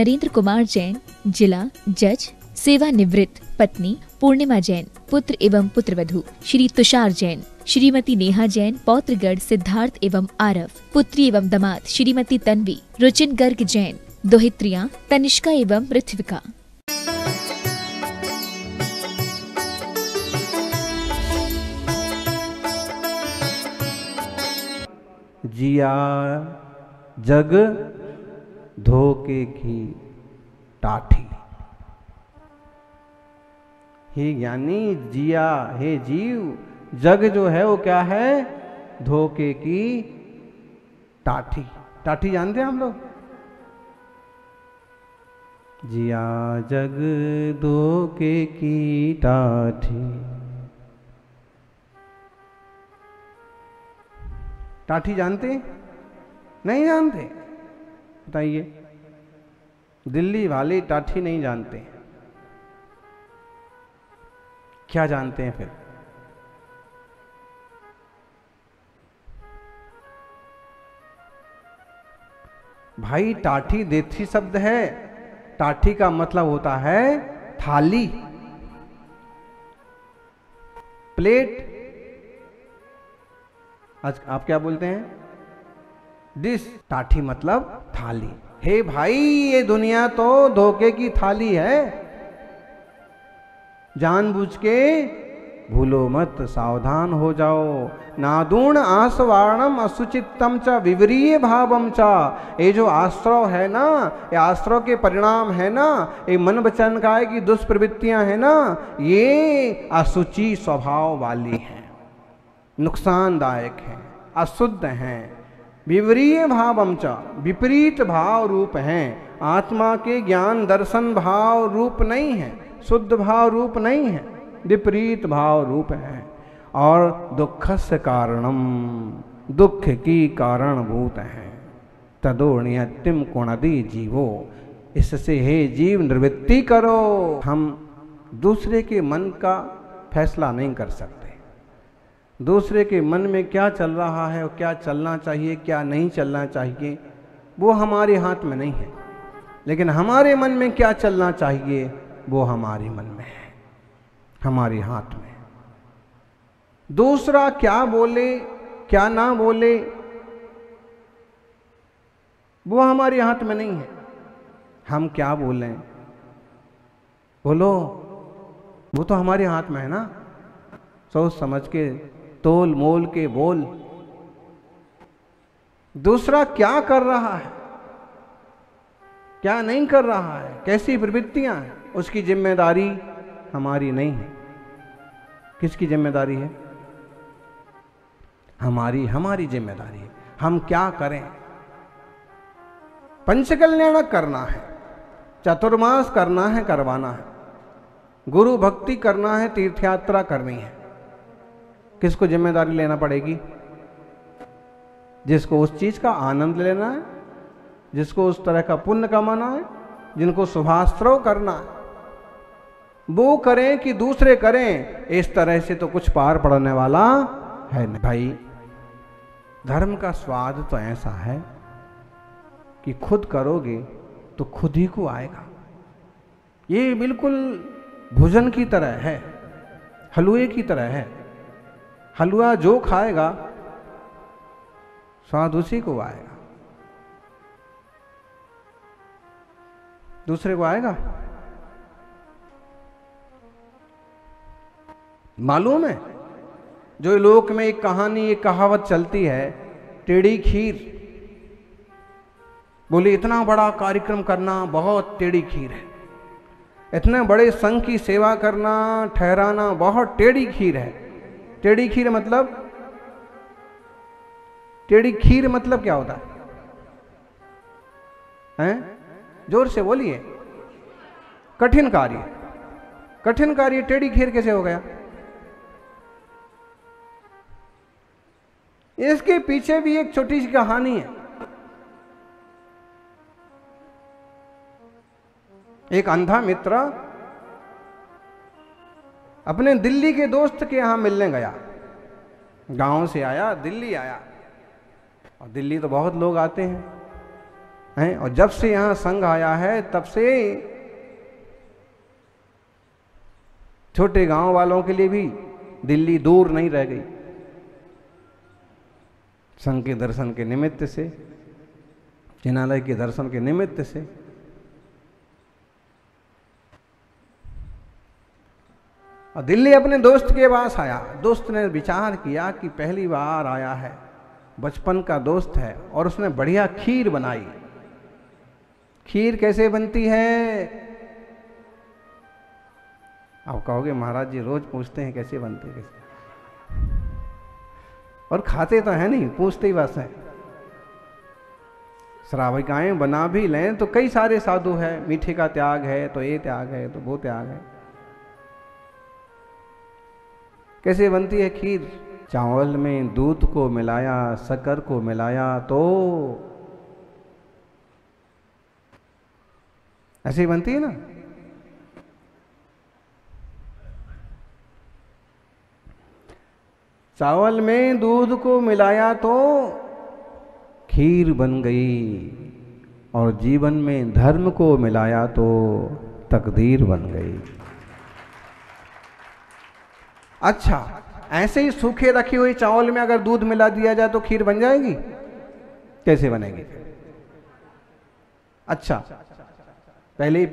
नरेंद्र कुमार जैन, जिला जज, सेवानिवृत्त। पत्नी पूर्णिमा जैन। पुत्र एवं पुत्रवधू श्री तुषार जैन, श्रीमती नेहा जैन, पौत्रगढ़ सिद्धार्थ एवं आरव। पुत्री एवं दामाद श्रीमती तन्वी, रुचिन गर्ग जैन। दोहित्रियां तनिष्का एवं ऋत्विका। जिया जग धोखे की टाठी। हे ज्ञानी, जिया, हे जीव, जग जो है वो क्या है? धोखे की टाठी। टाठी जानते हैं हम लोग? जिया जग धोखे की टाठी। टाठी जानते? नहीं जानते? बताइए। दिल्ली वाले टाठी नहीं जानते, क्या जानते हैं फिर? भाई टाठी देसी शब्द है। टाठी का मतलब होता है थाली, प्लेट। आज आप क्या बोलते हैं? डिश। टाठी मतलब थाली। हे भाई, ये दुनिया तो धोखे की थाली है। जानबूझ के भूलो मत, सावधान हो जाओ। नादूण आसवाणम असुचितम च विवरीय भावम च। ये जो आश्रव है ना, ये आश्रव के परिणाम है ना, ये मन वचन काया की दुष्प्रवृत्तियां है ना, ये असुचि स्वभाव वाली हैं, नुकसानदायक हैं, अशुद्ध हैं। विवरीय भावम च, विपरीत भाव रूप हैं। आत्मा के ज्ञान दर्शन भाव रूप नहीं है, शुद्ध भाव रूप नहीं है, विपरीत भाव रूप है। और दुखस्य कारणम, दुख की कारणभूत है। तदोनियतिम कुणदी जीवो, इससे हे जीव निवृत्ति करो। हम दूसरे के मन का फैसला नहीं कर सकते। दूसरे के मन में क्या चल रहा है और क्या चलना चाहिए, क्या नहीं चलना चाहिए, वो हमारे हाथ में नहीं है। लेकिन हमारे मन में क्या चलना चाहिए वो हमारे मन में है, हमारे हाथ में। दूसरा क्या बोले क्या ना बोले वो हमारे हाथ में नहीं है। हम क्या बोलें, बोलो, वो तो हमारे हाथ में है ना। सोच समझ के, तोल मोल के बोल। दूसरा क्या कर रहा है, क्या नहीं कर रहा है, कैसी प्रवृत्तियां हैं, उसकी जिम्मेदारी हमारी नहीं है। किसकी जिम्मेदारी है? हमारी जिम्मेदारी है। हम क्या करें? पंचकल्याण करना है, चतुर्मास करना है, करवाना है, गुरु भक्ति करना है, तीर्थ यात्रा करनी है। किसको जिम्मेदारी लेना पड़ेगी? जिसको उस चीज का आनंद लेना है, जिसको उस तरह का पुण्य कमाना है, जिनको शुभाश्रव करना है, वो करें कि दूसरे करें। इस तरह से तो कुछ पार पड़ने वाला है नहीं। भाई, धर्म का स्वाद तो ऐसा है कि खुद करोगे तो खुद ही को आएगा। ये बिल्कुल भोजन की तरह है, हलवे की तरह है। हलवा जो खाएगा स्वाद उसी को आएगा, दूसरे को आएगा? मालूम है, जो लोक में एक कहानी, एक कहावत चलती है, टेढ़ी खीर। बोले इतना बड़ा कार्यक्रम करना बहुत टेढ़ी खीर है, इतने बड़े संघ की सेवा करना, ठहराना बहुत टेढ़ी खीर है। टेढ़ी खीर मतलब, टेढ़ी खीर मतलब क्या होता है? जोर से बोलिए। कठिन कार्य। कठिन कार्य टेढ़ी खीर कैसे हो गया? इसके पीछे भी एक छोटी सी कहानी है। एक अंधा मित्र अपने दिल्ली के दोस्त के यहां मिलने गया। गांव से आया, दिल्ली आया। और दिल्ली तो बहुत लोग आते हैं। और जब से यहाँ संघ आया है तब से छोटे गांव वालों के लिए भी दिल्ली दूर नहीं रह गई, संघ के दर्शन के निमित्त से, जिनालय के दर्शन के निमित्त से। और दिल्ली अपने दोस्त के पास आया। दोस्त ने विचार किया कि पहली बार आया है, बचपन का दोस्त है, और उसने बढ़िया खीर बनाई। खीर कैसे बनती है? आप कहोगे महाराज जी रोज पूछते हैं कैसे बनती है, कैसे, और खाते तो है नहीं, पूछते ही बस है। श्राविकाएं बना भी लें तो कई सारे साधु है, मीठे का त्याग है तो ये त्याग है तो वो त्याग है। कैसे बनती है खीर? चावल में दूध को मिलाया, शक्कर को मिलाया तो ऐसे ही बनती है ना। चावल में दूध को मिलाया तो खीर बन गई, और जीवन में धर्म को मिलाया तो तकदीर बन गई। अच्छा, ऐसे ही सूखे रखी हुई चावल में अगर दूध मिला दिया जाए तो खीर बन जाएगी? कैसे बनेगी? अच्छा, पहले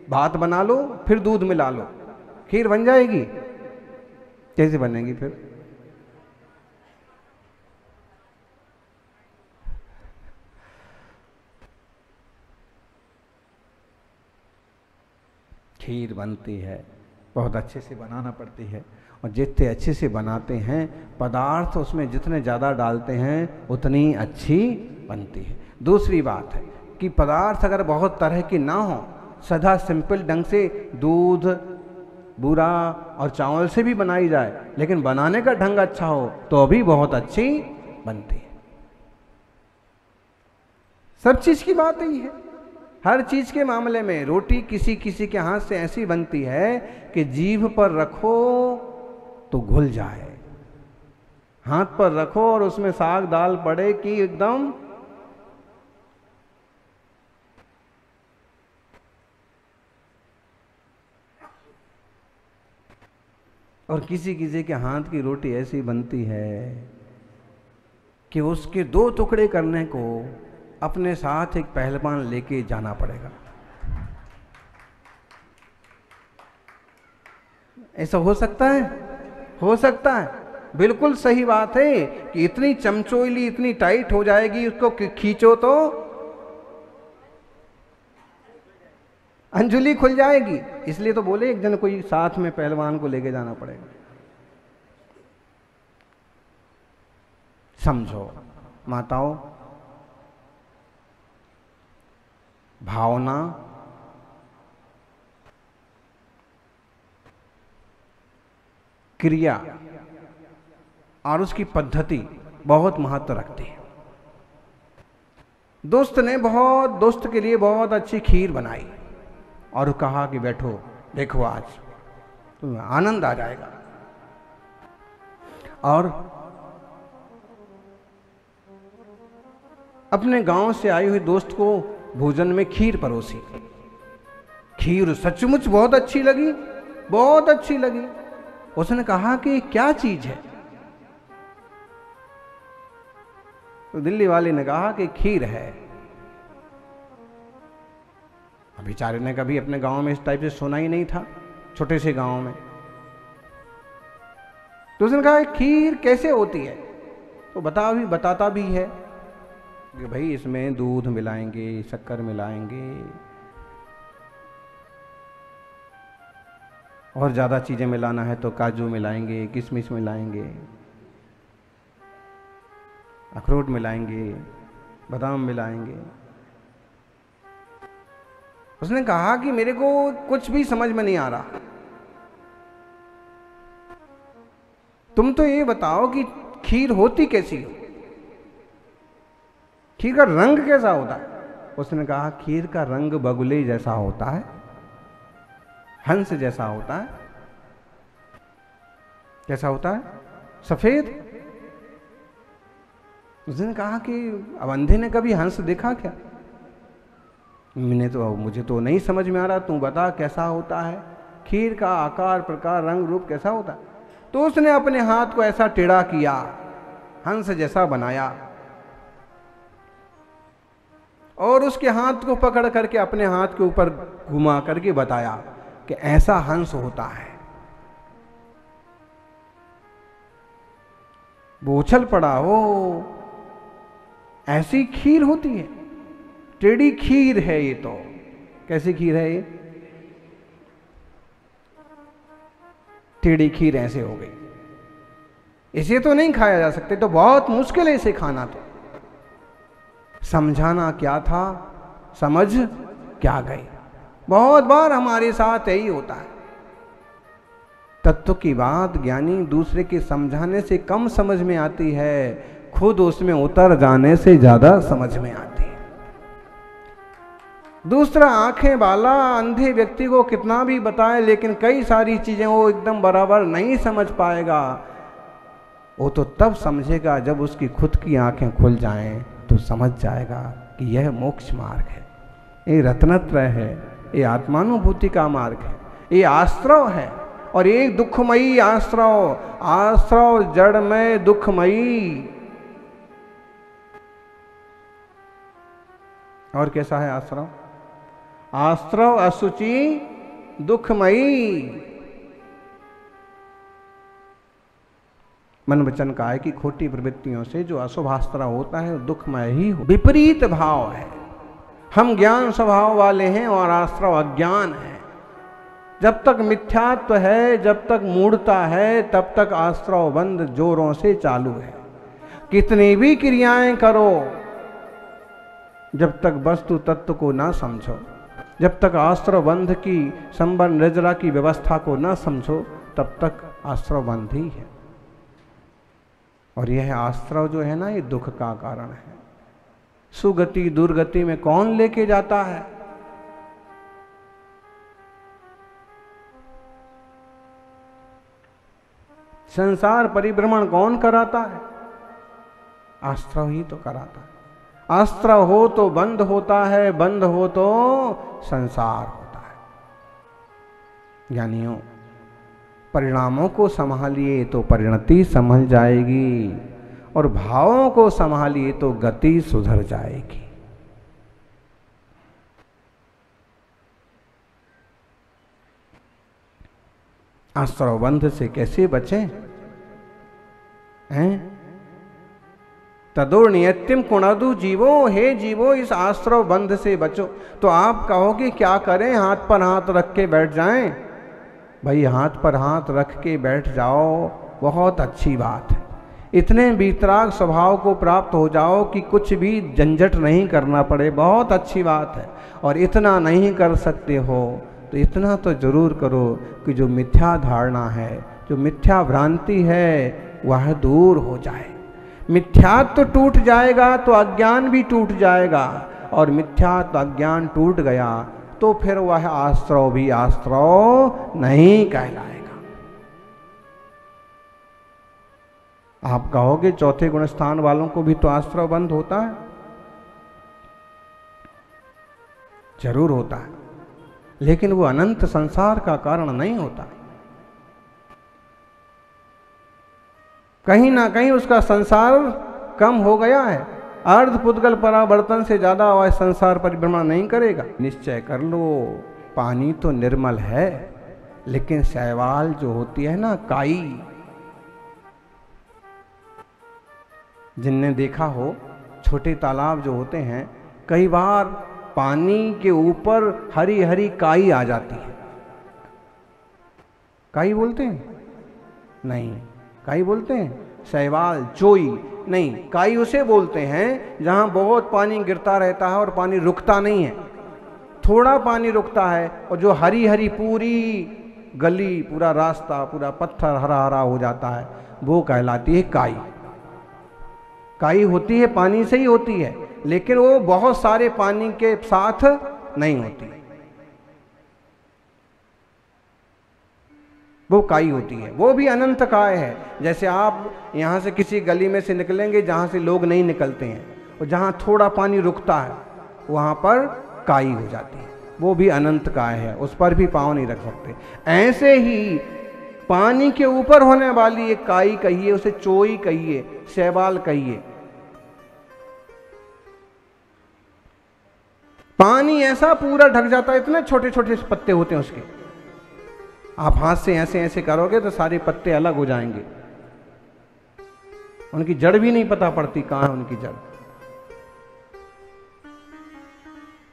भात बना लो फिर दूध मिला लो, खीर बन जाएगी? कैसे बनेगी फिर? खीर बनती है, बहुत अच्छे से बनाना पड़ती है, और जितने अच्छे से बनाते हैं पदार्थ उसमें जितने ज़्यादा डालते हैं उतनी अच्छी बनती है। दूसरी बात है कि पदार्थ अगर बहुत तरह की ना हो, सदा सिंपल ढंग से दूध, बूरा और चावल से भी बनाई जाए, लेकिन बनाने का ढंग अच्छा हो तो भी बहुत अच्छी बनती है। सब चीज़ की बात यही है। हर चीज के मामले में रोटी किसी किसी के हाथ से ऐसी बनती है कि जीभ पर रखो तो घुल जाए, हाथ पर रखो और उसमें साग दाल पड़े कि एकदम और किसी किसी के हाथ की रोटी ऐसी बनती है कि उसके 2 टुकड़े करने को अपने साथ एक पहलवान लेके जाना पड़ेगा। ऐसा हो सकता है? हो सकता है, बिल्कुल सही बात है कि इतनी चमचोइली, इतनी टाइट हो जाएगी, उसको खींचो तो अंजुली खुल जाएगी। इसलिए तो बोले एक जन कोई साथ में पहलवान को लेके जाना पड़ेगा। समझो माताओं, भावना, क्रिया और उसकी पद्धति बहुत महत्व रखती है। दोस्त के लिए बहुत अच्छी खीर बनाई और कहा कि बैठो, देखो आज तुम्हें आनंद आ जाएगा। और अपने गांव से आई हुई दोस्त को भोजन में खीर परोसी। खीर सचमुच बहुत अच्छी लगी, बहुत अच्छी लगी। उसने कहा कि क्या चीज है? तो दिल्ली वाले ने कहा कि खीर है। बेचारे ने कभी अपने गांव में इस टाइप से सुना ही नहीं था, छोटे से गांव में। तो उसने कहा खीर कैसे होती है? तो बताता भी है कि भाई इसमें दूध मिलाएंगे, शक्कर मिलाएंगे और ज़्यादा चीज़ें मिलाना है तो काजू मिलाएंगे, किशमिश मिलाएंगे, अखरोट मिलाएंगे, बादाम मिलाएंगे। उसने कहा कि मेरे को कुछ भी समझ में नहीं आ रहा, तुम तो ये बताओ कि खीर होती कैसी हो, खीर का रंग कैसा होता है? उसने कहा खीर का रंग बगुले जैसा होता है, हंस जैसा होता है। कैसा होता है? सफेद। उसने कहा कि अब अंधे ने कभी हंस देखा क्या? मुझे तो नहीं समझ में आ रहा, तू बता कैसा होता है, खीर का आकार प्रकार रंग रूप कैसा होता है। तो उसने अपने हाथ को ऐसा टेढ़ा किया, हंस जैसा बनाया, और उसके हाथ को पकड़ करके अपने हाथ के ऊपर घुमा करके बताया कि ऐसा हंस होता है। वो उछल पड़ा, हो ऐसी खीर होती है, टेढ़ी खीर है ये तो। कैसी खीर है ये? टेढ़ी खीर ऐसे हो गई, इसे तो नहीं खाया जा सकते, तो बहुत मुश्किल है इसे खाना। तो समझाना क्या था, समझ क्या गई। बहुत बार हमारे साथ यही होता है, तत्व की बात ज्ञानी दूसरे के समझाने से कम समझ में आती है, खुद उसमें उतर जाने से ज्यादा समझ में आती है। दूसरा आंखें वाला अंधे व्यक्ति को कितना भी बताए, लेकिन कई सारी चीजें वो एकदम बराबर नहीं समझ पाएगा। वो तो तब समझेगा जब उसकी खुद की आंखें खुल जाएं, तो समझ जाएगा कि यह मोक्ष मार्ग है, ये रत्नत्रय है, ये आत्मानुभूति का मार्ग है, ये आश्रव है, और एक दुखमयी आश्रव, आश्रव जड़ में दुखमयी। और कैसा है आश्रव? आश्रव असुचि दुखमयी। मन वचन काया की खोटी प्रवृत्तियों से जो अशुभ आश्रव होता है दुखमय ही हो। विपरीत भाव है, हम ज्ञान स्वभाव वाले हैं और आश्रव अज्ञान है। जब तक मिथ्यात्व है, जब तक मूढ़ता है, तब तक आश्रव बंद जोरों से चालू है। कितनी भी क्रियाएं करो, जब तक वस्तु तत्व को ना समझो, जब तक आश्रव बंध की संबंध निर्जरा की व्यवस्था को ना समझो, तब तक आश्रव बंध ही है। और यह आश्रव जो है ना, ये दुख का कारण है। सुगति दुर्गति में कौन लेके जाता है? संसार परिभ्रमण कौन कराता है? आश्रव ही तो कराता है। आश्रव हो तो बंद होता है, बंद हो तो संसार होता है। ज्ञानियों, परिणामों को संभालिए तो परिणति संभल जाएगी, और भावों को संभालिए तो गति सुधर जाएगी। आश्रव बंध से कैसे बचें? हैं? तदो नियत्यम कुणदु जीवो, हे जीवो इस आश्रव बंध से बचो। तो आप कहोगे क्या करें? हाथ पर हाथ रख के बैठ जाएं? भाई हाथ पर हाथ रख के बैठ जाओ, बहुत अच्छी बात है। इतने वितराग स्वभाव को प्राप्त हो जाओ कि कुछ भी झंझट नहीं करना पड़े, बहुत अच्छी बात है। और इतना नहीं कर सकते हो तो इतना तो जरूर करो कि जो मिथ्या धारणा है, जो मिथ्या भ्रांति है, वह दूर हो जाए। मिथ्यात्व टूट जाएगा तो अज्ञान भी टूट जाएगा, और मिथ्यात्व अज्ञान टूट गया तो फिर वह आश्रव भी आश्रव नहीं कहलाएगा। आप कहोगे चौथे गुण स्थान वालों को भी तो आश्रव बंद होता है? जरूर होता है, लेकिन वो अनंत संसार का कारण नहीं होता। कहीं ना कहीं उसका संसार कम हो गया है। अर्ध पुद्गल परावर्तन से ज्यादा वह संसार परिभ्रमण नहीं करेगा। निश्चय कर लो, पानी तो निर्मल है, लेकिन शैवाल जो होती है ना, काई, जिनने देखा हो छोटे तालाब जो होते हैं, कई बार पानी के ऊपर हरी हरी काई आ जाती है। काई बोलते हैं? नहीं, काई बोलते हैं? शैवाल, चोई नहीं, काई उसे बोलते हैं जहां बहुत पानी गिरता रहता है और पानी रुकता नहीं है। थोड़ा पानी रुकता है और जो हरी हरी पूरी गली, पूरा रास्ता, पूरा पत्थर हरा हरा हो जाता है, वो कहलाती है काई। काई होती है पानी से ही होती है, लेकिन वो बहुत सारे पानी के साथ नहीं होती, वो काई होती है। वो भी अनंत काय है। जैसे आप यहाँ से किसी गली में से निकलेंगे जहाँ से लोग नहीं निकलते हैं, और जहाँ थोड़ा पानी रुकता है वहाँ पर काई हो जाती है, वो भी अनंत काय है, उस पर भी पाँव नहीं रख सकते। ऐसे ही पानी के ऊपर होने वाली एक काई कहिए, उसे चोई कहिए, शैवाल कहिए। पानी ऐसा पूरा ढक जाता है, इतने छोटे छोटे पत्ते होते हैं उसके, आप हाथ से ऐसे ऐसे करोगे तो सारे पत्ते अलग हो जाएंगे, उनकी जड़ भी नहीं पता पड़ती कहां है उनकी जड़।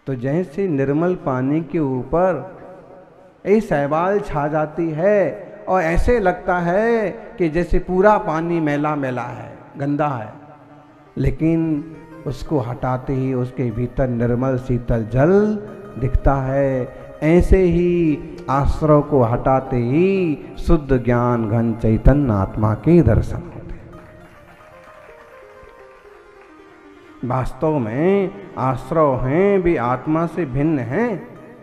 तो जैसे निर्मल पानी के ऊपर एक शैवाल छा जाती है और ऐसे लगता है कि जैसे पूरा पानी मैला मैला है, गंदा है, लेकिन उसको हटाते ही उसके भीतर निर्मल शीतल जल दिखता है। ऐसे ही आश्रव को हटाते ही शुद्ध ज्ञान घन चैतन्य आत्मा के दर्शन होते हैं। वास्तव में आश्रव हैं भी आत्मा से भिन्न हैं,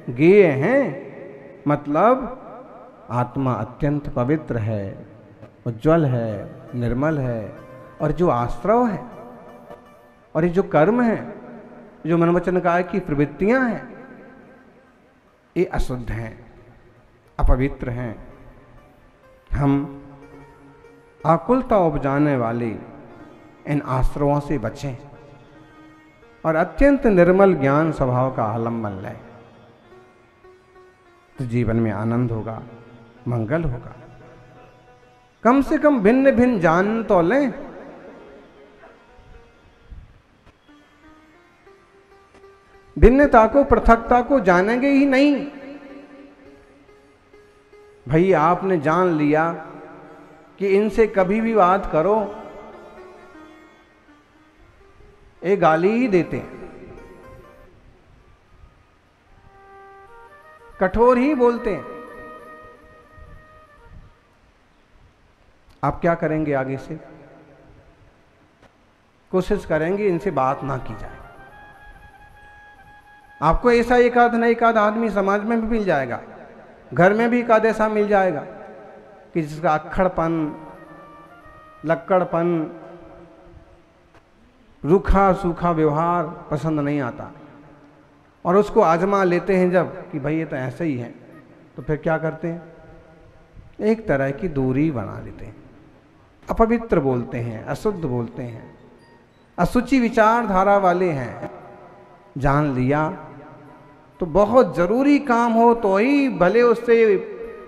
ज्ञेय हैं, मतलब आत्मा अत्यंत पवित्र है, उज्ज्वल है, निर्मल है, और जो आश्रव है और ये जो कर्म है, जो मन वचन काया की प्रवृत्तियां हैं, ये अशुद्ध हैं, अपवित्र हैं। हम आकुलता उपजाने वाले इन आश्रवों से बचें और अत्यंत निर्मल ज्ञान स्वभाव का आलम्बन लें, तो जीवन में आनंद होगा, मंगल होगा। कम से कम भिन्न भिन्न जान तो लें। भिन्नता को, पृथकता को जानेंगे ही नहीं। भाई आपने जान लिया कि इनसे कभी भी बात करो ये गाली ही देते हैं, कठोर ही बोलते हैं। आप क्या करेंगे? आगे से कोशिश करेंगे इनसे बात ना की जाए। आपको ऐसा एक आध आदमी समाज में भी मिल जाएगा, घर में भी एक आध ऐसा मिल जाएगा कि जिसका अक्खड़पन, लक्कड़पन, रूखा सूखा व्यवहार पसंद नहीं आता, और उसको आजमा लेते हैं जब कि भाई ये तो ऐसे ही है, तो फिर क्या करते हैं? एक तरह की दूरी बना लेते हैं, अपवित्र बोलते हैं, अशुद्ध बोलते हैं, असुचि विचारधारा वाले हैं। जान लिया तो बहुत जरूरी काम हो तो ही भले उससे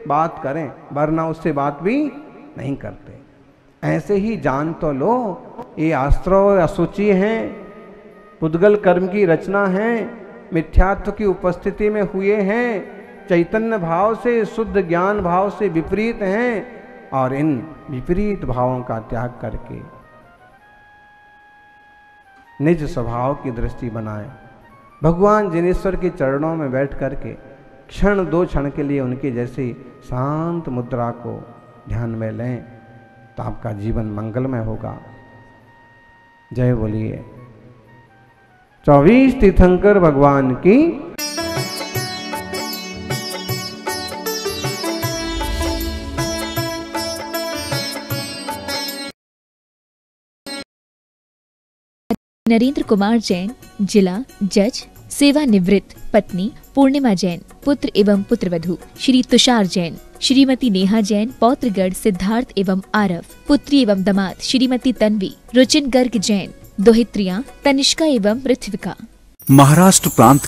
बात करें, वरना उससे बात भी नहीं करते। ऐसे ही जान तो लो ये आश्रव असुचि हैं, पुद्गल कर्म की रचना है, मिथ्यात्व की उपस्थिति में हुए हैं, चैतन्य भाव से, शुद्ध ज्ञान भाव से विपरीत हैं, और इन विपरीत भावों का त्याग करके निज स्वभाव की दृष्टि बनाएं। भगवान जिनेश्वर के चरणों में बैठ करके क्षण दो क्षण के लिए उनके जैसे शांत मुद्रा को ध्यान में लें, तो आपका जीवन मंगलमय होगा। जय बोलिए 24 तीर्थंकर भगवान की। नरेंद्र कुमार जैन, जिला जज, सेवानिवृत्त, पत्नी पूर्णिमा जैन, पुत्र एवं पुत्रवधू श्री तुषार जैन, श्रीमती नेहा जैन, पौत्रगढ़ सिद्धार्थ एवं आरव, पुत्री एवं दामाद श्रीमती तन्वी, रुचिन गर्ग जैन, दोहित्रियां तनिष्का एवं पृथ्विका। महाराष्ट्र प्रांत के